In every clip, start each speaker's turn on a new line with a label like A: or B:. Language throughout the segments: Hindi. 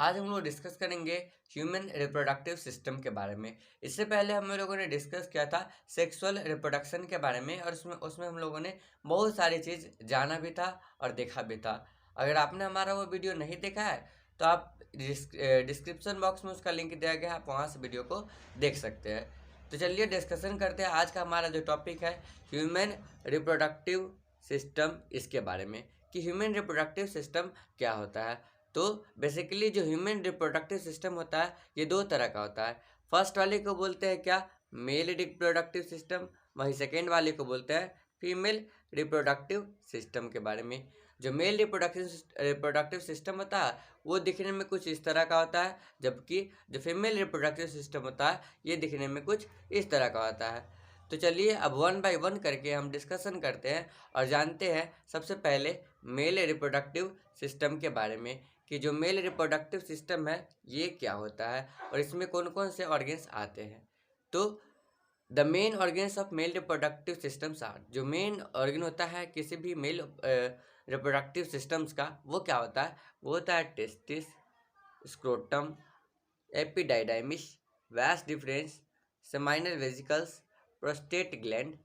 A: आज हम लोग डिस्कस करेंगे ह्यूमन रिप्रोडक्टिव सिस्टम के बारे में। इससे पहले हम लोगों ने डिस्कस किया था सेक्सुअल रिप्रोडक्शन के बारे में और उसमें उसमें हम लोगों ने बहुत सारी चीज़ जाना भी था और देखा भी था। अगर आपने हमारा वो वीडियो नहीं देखा है तो आप डिस्क्रिप्शन बॉक्स में उसका लिंक दिया गया है, आप वहाँ से वीडियो को देख सकते हैं। तो चलिए डिस्कशन करते हैं। आज का हमारा जो टॉपिक है ह्यूमन रिप्रोडक्टिव सिस्टम, इसके बारे में कि ह्यूमन रिप्रोडक्टिव सिस्टम क्या होता है। तो बेसिकली जो ह्यूमन रिप्रोडक्टिव सिस्टम होता है ये दो तरह का होता है। फर्स्ट वाले को बोलते हैं क्या, मेल रिप्रोडक्टिव सिस्टम। वहीं सेकेंड वाले को बोलते हैं फीमेल रिप्रोडक्टिव सिस्टम के बारे में। जो मेल रिप्रोडक्टिव सिस्टम होता है वो दिखने में कुछ इस तरह का होता है, जबकि जो फीमेल रिप्रोडक्टिव सिस्टम होता है ये दिखने में कुछ इस तरह का होता है। तो चलिए अब वन बाय वन करके हम डिस्कशन करते हैं और जानते हैं सबसे पहले मेल रिप्रोडक्टिव सिस्टम के बारे में कि जो मेल रिप्रोडक्टिव सिस्टम है ये क्या होता है और इसमें कौन कौन से ऑर्गन्स आते हैं। तो the main organs of male reproductive systems are, जो मेन ऑर्गन होता है किसी भी मेल रिप्रोडक्टिव सिस्टम्स का वो क्या होता है, वो होता है testis, scrotum, epididymis, vas deferens, seminal vesicles, prostate gland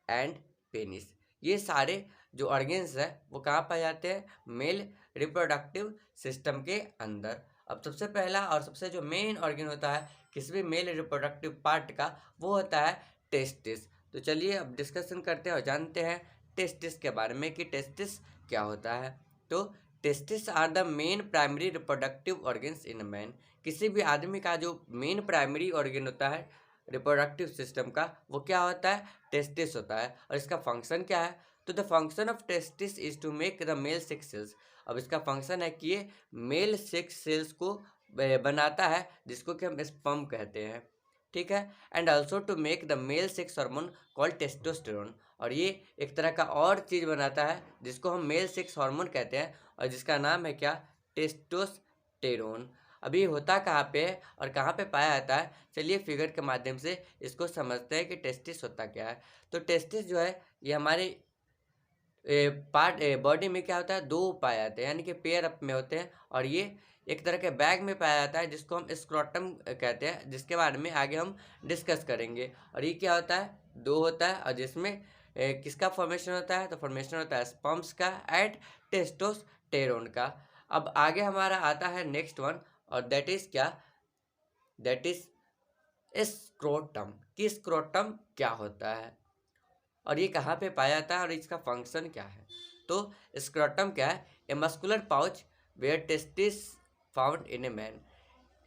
A: and penis. ये सारे जो ऑर्गन्स है वो कहाँ पाए जाते हैं, मेल रिप्रोडक्टिव सिस्टम के अंदर। अब सबसे पहला और सबसे जो मेन ऑर्गन होता है किसी भी मेल रिप्रोडक्टिव पार्ट का वो होता है टेस्टिस। तो चलिए अब डिस्कशन करते हैं और जानते हैं टेस्टिस के बारे में कि टेस्टिस क्या होता है। तो testis are the main primary reproductive organs in man. किसी भी आदमी का जो मेन प्राइमरी ऑर्गन होता है रिप्रोडक्टिव सिस्टम का वो क्या होता है, टेस्टिस होता है। और इसका फंक्शन क्या है, तो the function of testis is to make the male sex cells. अब इसका फंक्शन है कि ये मेल सेक्स सेल्स को बनाता है जिसको कि हम स्पर्म कहते हैं, ठीक है। And also to make the male sex hormone called testosterone. और ये एक तरह का और चीज़ बनाता है जिसको हम मेल सेक्स हार्मोन कहते हैं और जिसका नाम है क्या, टेस्टोस्टेरोन। अभी होता कहाँ पे है और कहाँ पे पाया जाता है, चलिए फिगर के माध्यम से इसको समझते हैं कि टेस्टिस होता क्या है। तो टेस्टिस जो है ये हमारे पार्ट बॉडी में क्या होता है, दो पाए जाते हैं, यानी कि पेयर अप में होते हैं। और ये एक तरह के बैग में पाया जाता है जिसको हम स्क्रोटम कहते हैं, जिसके बारे में आगे हम डिस्कस करेंगे। और ये क्या होता है, दो होता है और जिसमें किसका फॉर्मेशन होता है, तो फॉर्मेशन होता है स्पर्म्स का एंड टेस्टोस्टेरोन का। अब आगे हमारा आता है नेक्स्ट वन और दैट इज क्या, दैट इज स्क्रोटम। कि स्क्रोटम क्या होता है और ये कहाँ पे पाया जाता है और इसका फंक्शन क्या है। तो स्क्रोटम क्या है, a muscular pouch where testis found in a man.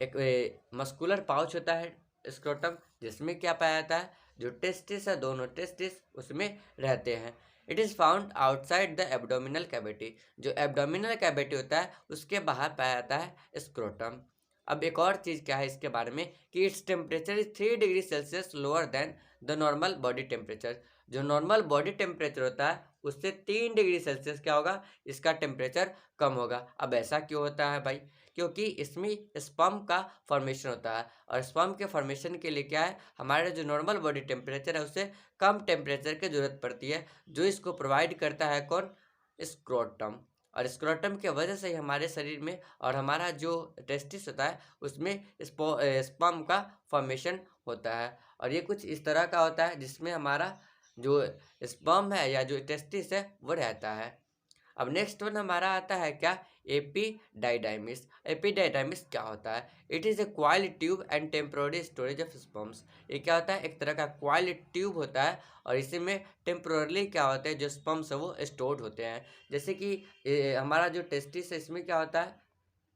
A: एक मस्कुलर पाउच होता है स्क्रोटम जिसमें क्या पाया जाता है, जो टेस्टिस है दोनों टेस्टिस उसमें रहते हैं। It is found outside the abdominal cavity. जो एब्डोमिनल कैविटी होता है उसके बाहर पाया जाता है स्क्रोटम। अब एक और चीज़ क्या है इसके बारे में कि its temperature is 3 degree Celsius lower than the normal body temperature. जो नॉर्मल बॉडी टेम्परेचर होता है उससे 3 डिग्री सेल्सियस क्या होगा, इसका टेम्परेचर कम होगा। अब ऐसा क्यों होता है भाई, क्योंकि इसमें स्पर्म का फॉर्मेशन होता है और स्पर्म के फॉर्मेशन के लिए क्या है, हमारे जो नॉर्मल बॉडी टेम्परेचर है उससे कम टेम्परेचर की जरूरत पड़ती है, जो इसको प्रोवाइड करता है कौन, स्क्रोटम। और स्क्रोटम के वजह से ही हमारे शरीर में और हमारा जो टेस्टिस होता है उसमें स्पर्म का फॉर्मेशन होता है। और ये कुछ इस तरह का होता है जिसमें हमारा जो स्पर्म है या जो टेस्टिस है वो रहता है। अब नेक्स्ट वन हमारा आता है क्या, एपिडाइडाइमिस। एपिडाइडाइमिस क्या होता है, it is A coil tube and temporary storage of sperms. ये क्या होता है, एक तरह का क्वाइल ट्यूब होता है और इसी में टेम्पोरली क्या होता है, जो स्पर्म्स है वो स्टोर्ड होते हैं। जैसे कि हमारा जो टेस्टिस है इसमें क्या होता है,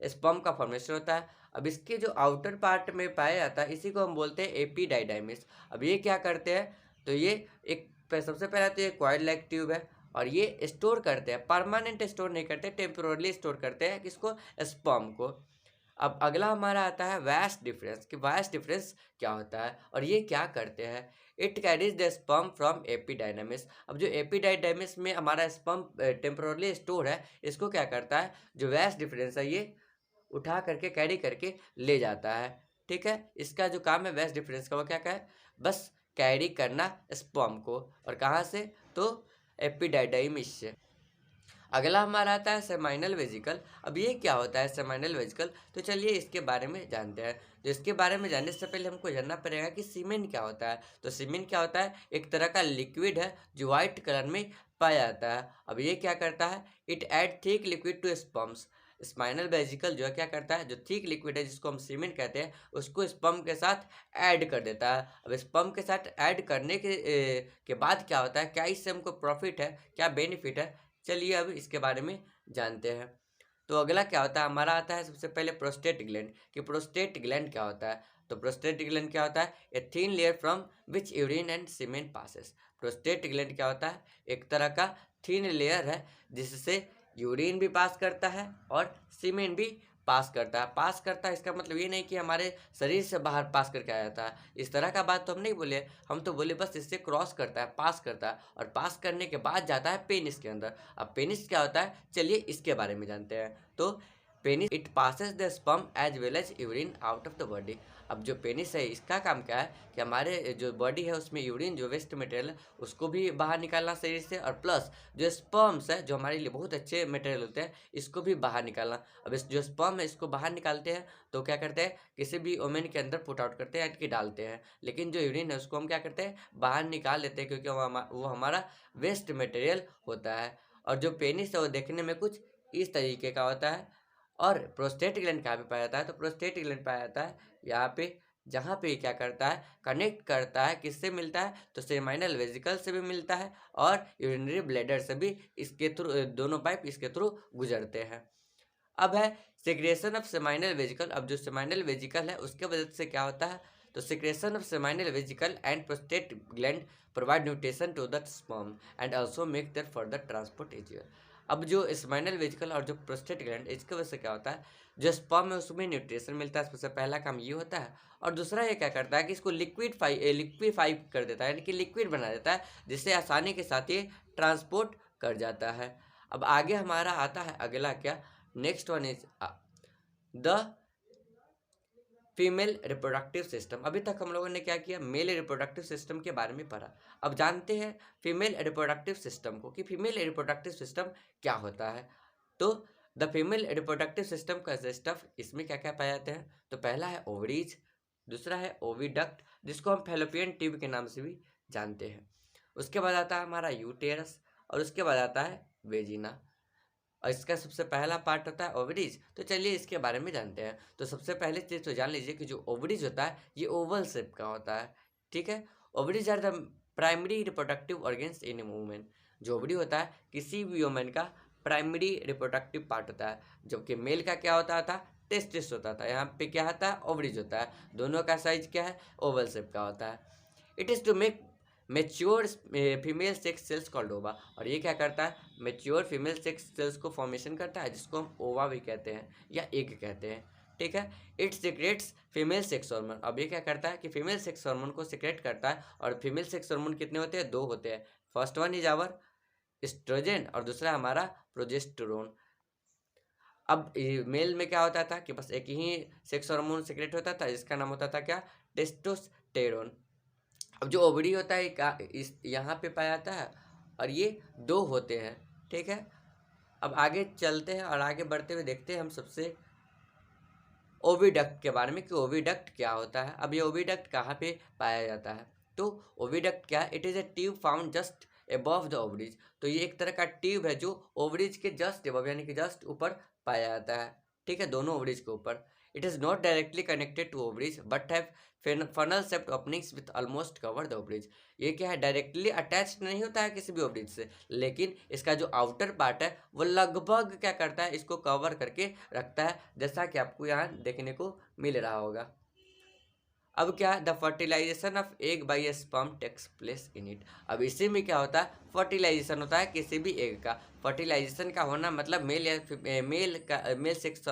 A: स्पर्म का फॉर्मेशन होता है। अब इसके जो आउटर पार्ट में पाया जाता है इसी को हम बोलते हैं एपिडाइडाइमिस। अब ये क्या करते हैं, तो ये एक सबसे पहले तो ये क्वाइल लाइक ट्यूब है और ये स्टोर करते हैं, परमानेंट स्टोर नहीं करते, टेम्पोरली स्टोर करते हैं किसको, स्पर्म को। अब अगला हमारा आता है वास डिफरेंस, कि वास डिफरेंस क्या होता है और ये क्या करते हैं। It carries the sperm from epididymis. अब जो एपिडाइडाइमिस में हमारा स्पर्म टेम्पोरली स्टोर है इसको क्या करता है, जो वास डिफरेंस है ये उठा करके कैरी करके ले जाता है, ठीक है। इसका जो काम है वास डिफरेंस का वो क्या है, बस कैरी करना स्पर्म को, और कहाँ से, तो एपिडाइडाइमिस से। अगला हमारा आता है सेमाइनल वेजिकल। अब ये क्या होता है सेमाइनल वेजिकल, तो चलिए इसके बारे में जानते हैं। तो इसके बारे में जानने से पहले हमको जानना पड़ेगा कि सीमेन क्या होता है। तो सीमेन क्या होता है, एक तरह का लिक्विड है जो व्हाइट कलर में पाया जाता है। अब ये क्या करता है, it add thick liquid to sperms. Spinal vesicle जो है क्या करता है, जो थिक लिक्विड है जिसको हम सीमेन कहते हैं, उसको स्पर्म के साथ ऐड कर देता है। अब स्पर्म के साथ ऐड करने के बाद क्या होता है, क्या इससे हमको प्रॉफिट है, क्या बेनिफिट है, चलिए अब इसके बारे में जानते हैं। तो अगला क्या होता है, हमारा आता है सबसे पहले प्रोस्टेट ग्लैंड, कि प्रोस्टेट ग्लैंड क्या होता है। तो प्रोस्टेट ग्लैंड क्या होता है, a thin layer from which urine and semen passes. Prostate gland क्या होता है, एक तरह का थिन लेयर है जिससे यूरिन भी पास करता है और सीमेन भी पास करता है। पास करता है इसका मतलब ये नहीं कि हमारे शरीर से बाहर पास करके आ जाता है, इस तरह का बात तो हम नहीं बोले। हम तो बोले बस इससे क्रॉस करता है, पास करता है, और पास करने के बाद जाता है पेनिस के अंदर। अब पेनिस क्या होता है, चलिए इसके बारे में जानते हैं। तो penis it passes the sperm as well as urine out of the body. अब जो पेनिस है इसका काम क्या है कि हमारे जो बॉडी है उसमें यूरिन जो वेस्ट मटेरियल है उसको भी बाहर निकालना शरीर से, और प्लस जो स्पर्म्स है जो हमारे लिए बहुत अच्छे मटेरियल होते हैं इसको भी बाहर निकालना। अब इस जो स्पर्म है इसको बाहर निकालते हैं तो क्या करते हैं, किसी भी वोमेन के अंदर पुट आउट करते हैं कि डालते हैं। लेकिन जो यूरिन है उसको हम क्या करते हैं, बाहर निकाल लेते हैं, क्योंकि वो हमारा वेस्ट मटेरियल होता है। और जो पेनिस है वो देखने में कुछ इस तरीके का होता है। और प्रोस्टेट ग्लैंड कहाँ पे पाया जाता है, तो प्रोस्टेट ग्लैंड पाया जाता है यहाँ पे, जहाँ पे क्या करता है, कनेक्ट करता है, किससे मिलता है, तो सेमाइनल वेजिकल से भी मिलता है और यूरिनरी ब्लैडर से भी, इसके थ्रू दोनों पाइप इसके थ्रू गुजरते हैं। अब है सिक्रेशन ऑफ सेमाइनल वेजिकल। अब जो सेमाइनल वेजिकल है उसके वजह से क्या होता है, तो secretion of seminal vesicle and prostate gland provide nutrition to the sperm and also make their further transport easier. अब जो सेमाइनल वेजिकल और जो प्रोस्टेट ग्लैंड, इसकी वजह से क्या होता है, जो स्पर्म है उसमें न्यूट्रिशन मिलता है, सबसे पहला काम ये होता है। और दूसरा ये क्या करता है कि इसको लिक्विफाई कर देता है, यानी कि लिक्विड बना देता है, जिससे आसानी के साथ ये ट्रांसपोर्ट कर जाता है। अब आगे हमारा आता है अगला क्या, next one is the female reproductive system. अभी तक हम लोगों ने क्या किया, मेल रिप्रोडक्टिव सिस्टम के बारे में पढ़ा। अब जानते हैं फीमेल रिप्रोडक्टिव सिस्टम को, कि फीमेल रिप्रोडक्टिव सिस्टम क्या होता है। तो द फीमेल रिप्रोडक्टिव सिस्टम का स्टफ, इसमें क्या क्या पाए जाते हैं, तो पहला है ओवरीज, दूसरा है ओविडक्ट जिसको हम फेलोपियन ट्यूब के नाम से भी जानते हैं। उसके बाद आता है हमारा यूटेरस, और उसके बाद आता है वेजिना, और इसका सबसे पहला पार्ट होता है ओवरीज। तो चलिए इसके बारे में जानते हैं। तो सबसे पहले चीज़ तो जान लीजिए कि जो ओवरीज होता है ये ओवल शेप का होता है, ठीक है। Ovaries are the primary reproductive organs in women. जो ओवरी होता है किसी भी वुमेन का प्राइमरी रिप्रोडक्टिव पार्ट होता है, जबकि मेल का क्या होता था, टेस्टिस होता था। यहाँ पे क्या होता है, ओवरीज होता है। दोनों का साइज क्या है, ओवल शेप का होता है। It is to make mature female sex cells called ova. और ये क्या करता है, मेच्योर फीमेल सेक्स सेल्स को फॉर्मेशन करता है, जिसको हम ओवा भी कहते हैं या एग कहते हैं, ठीक है। It secretes female sex hormone. अब ये क्या करता है कि फीमेल सेक्स हार्मोन को सिक्रेट करता है। और फीमेल सेक्स हार्मोन कितने होते हैं, दो होते हैं। First one is our estrogen और दूसरा हमारा प्रोजेस्टेरोन। अब मेल में क्या होता था कि बस एक ही सेक्स हार्मोन सिक्रेट होता था, जिसका नाम होता था क्या, टेस्टोस्टेरोन। अब जो ओवरी होता है इस यहाँ पे पाया जाता है, और ये दो होते हैं, ठीक है। अब आगे चलते हैं और आगे बढ़ते हुए देखते हैं हम सबसे ओविडक्ट के बारे में, कि ओविडक्ट क्या होता है। अब ये ओविडक्ट कहाँ पे पाया जाता है, तो ओविडक्ट क्या है, it is A tube found just above the ovaries. तो ये एक तरह का ट्यूब है जो ओवरीज के जस्ट अबव यानी कि जस्ट ऊपर पाया जाता है, ठीक है, दोनों ओवरीज के ऊपर। It is not directly connected to ovaries but have funnel shaped openings with almost cover the ovaries. ये क्या है, डायरेक्टली अटैच्ड नहीं होता है किसी भी ओवरीज से, लेकिन इसका जो आउटर पार्ट है वो लगभग क्या करता है, इसको कवर करके रखता है, जैसा कि आपको यहाँ देखने को मिल रहा होगा। अब क्या है, the fertilisation of egg by sperm takes place in it. अब इसी में क्या होता है, फर्टिलाइजेशन होता है किसी भी एग का। फर्टिलाइजेशन का होना मतलब मेल सेक्स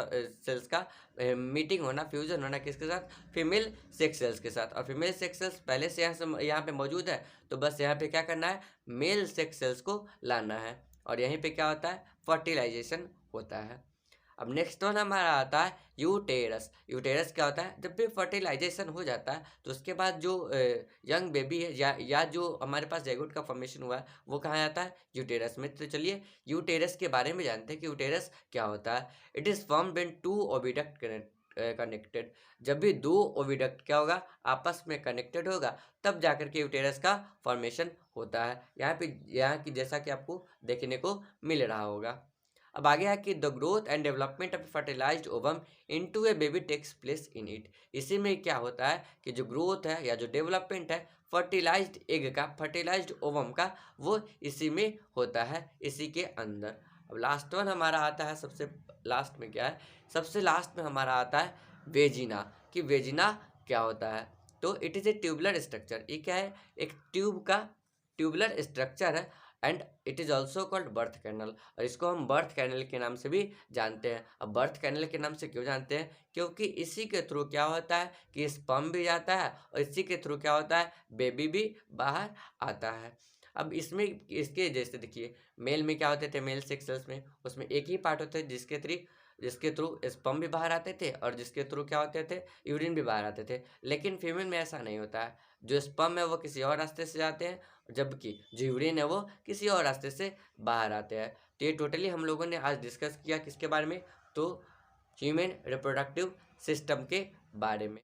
A: सेल्स का मीटिंग होना, फ्यूजन होना किसके साथ, फीमेल सेक्स सेल्स के साथ। और फीमेल सेक्स सेल्स पहले से यहाँ पे मौजूद है, तो बस यहाँ पे क्या करना है, मेल सेक्स सेल्स को लाना है, और यहीं पे क्या होता है, फर्टिलाइजेशन होता है। अब नेक्स्ट वन हमारा आता है यूटेरस। यूटेरस क्या होता है? जब भी फर्टिलाइजेशन हो जाता है तो उसके बाद जो यंग बेबी है या जो हमारे पास ज़ायगोट का फॉर्मेशन हुआ है वो कहाँ जाता है? यूटेरस में। तो चलिए यूटेरस के बारे में जानते हैं कि यूटेरस क्या होता है। It is formed when two oviduct connected. जब भी दो ओविडक्ट क्या होगा? आपस में कनेक्टेड होगा, तब जाकर के यूटेरस का फॉर्मेशन होता है। यहाँ की जैसा कि आपको देखने को मिल रहा होगा। अब आगे है कि the growth and development of fertilised ovum into a baby takes place in it. इसी में क्या होता है कि जो ग्रोथ है या जो डेवलपमेंट है फर्टिलाइज्ड एग का, फर्टिलाइज्ड ओवम का, वो इसी में होता है, इसी के अंदर। अब लास्ट वन हमारा आता है, सबसे लास्ट में क्या है? सबसे लास्ट में हमारा आता है वेजिना। कि वेजिना क्या होता है? तो it is a tubular structure. ये क्या है? एक ट्यूब का ट्यूबुलर स्ट्रक्चर है and it is also called birth canal. और इसको हम बर्थ कैनल के नाम से भी जानते हैं। अब बर्थ कैनल के नाम से क्यों जानते हैं? क्योंकि इसी के थ्रू क्या होता है कि स्पर्म भी जाता है और इसी के थ्रू क्या होता है? बेबी भी बाहर आता है। अब इसमें इसके जैसे देखिए, मेल में क्या होते थे? मेल सेक्स सेल्स में उसमें एक ही पार्ट होता है जिसके थ्रू स्पर्म भी बाहर आते थे और जिसके थ्रू क्या होते थे? यूरिन भी बाहर आते थे। लेकिन फीमेल में ऐसा नहीं होता है। जो स्पर्म है वो किसी और रास्ते से जाते हैं, जबकि जो यूरिन है वो किसी और रास्ते से बाहर आते हैं। तो ये टोटली हम लोगों ने आज डिस्कस किया किसके बारे में? तो ह्यूमन रिप्रोडक्टिव सिस्टम के बारे में।